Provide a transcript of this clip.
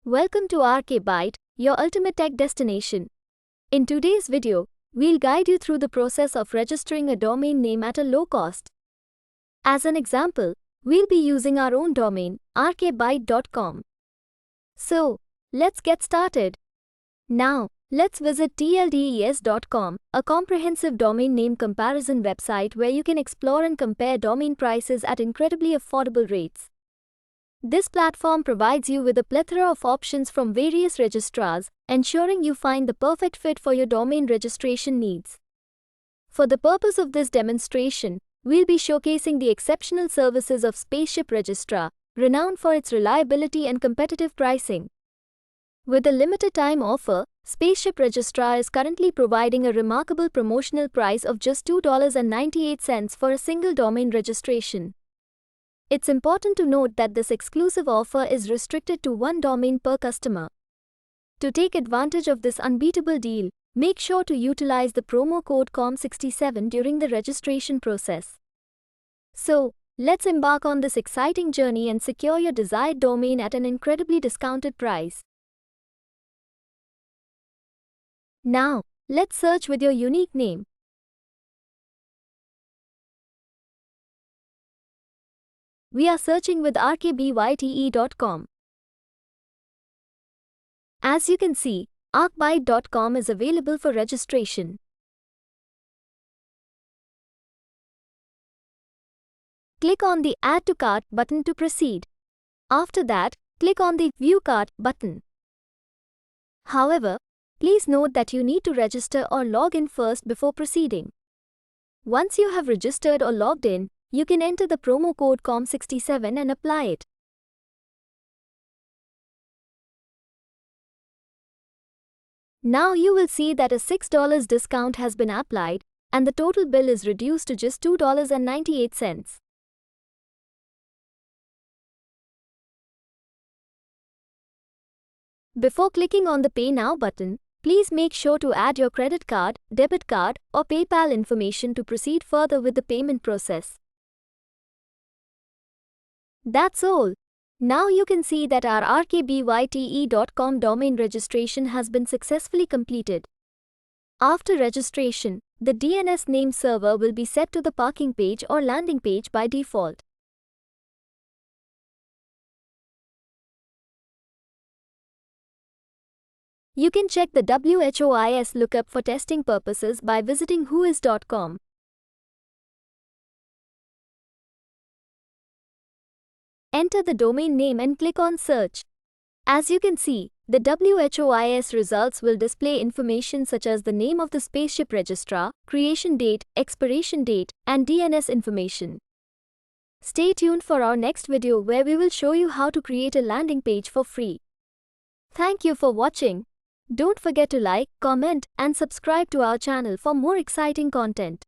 Welcome to RKByte, your ultimate tech destination. In today's video, we'll guide you through the process of registering a domain name at a low cost. As an example, we'll be using our own domain, RKByte.com. So, let's get started. Now, let's visit tldes.com, a comprehensive domain name comparison website where you can explore and compare domain prices at incredibly affordable rates. This platform provides you with a plethora of options from various registrars, ensuring you find the perfect fit for your domain registration needs. For the purpose of this demonstration, we'll be showcasing the exceptional services of Spaceship Registrar, renowned for its reliability and competitive pricing. With a limited time offer, Spaceship Registrar is currently providing a remarkable promotional price of just $2.98 for a single domain registration. It's important to note that this exclusive offer is restricted to one domain per customer. To take advantage of this unbeatable deal, make sure to utilize the promo code COM67 during the registration process. So, let's embark on this exciting journey and secure your desired domain at an incredibly discounted price. Now, let's search with your unique name. We are searching with RKByte.com. As you can see, RKByte.com is available for registration. Click on the Add to Cart button to proceed. After that, click on the View Cart button. However, please note that you need to register or log in first before proceeding. Once you have registered or logged in, you can enter the promo code COM67 and apply it. Now you will see that a $6 discount has been applied, and the total bill is reduced to just $2.98. Before clicking on the Pay Now button, please make sure to add your credit card, debit card, or PayPal information to proceed further with the payment process. That's all. Now you can see that our RKByte.com domain registration has been successfully completed. After registration, the DNS name server will be set to the parking page or landing page by default. You can check the Whois Lookup for testing purposes by visiting Whois.com. Enter the domain name and click on Search. As you can see, the Whois results will display information such as the name of the Spaceship Registrar, creation date, expiration date, and DNS information. Stay tuned for our next video where we will show you how to create a landing page for free. Thank you for watching. Don't forget to like, comment, and subscribe to our channel for more exciting content.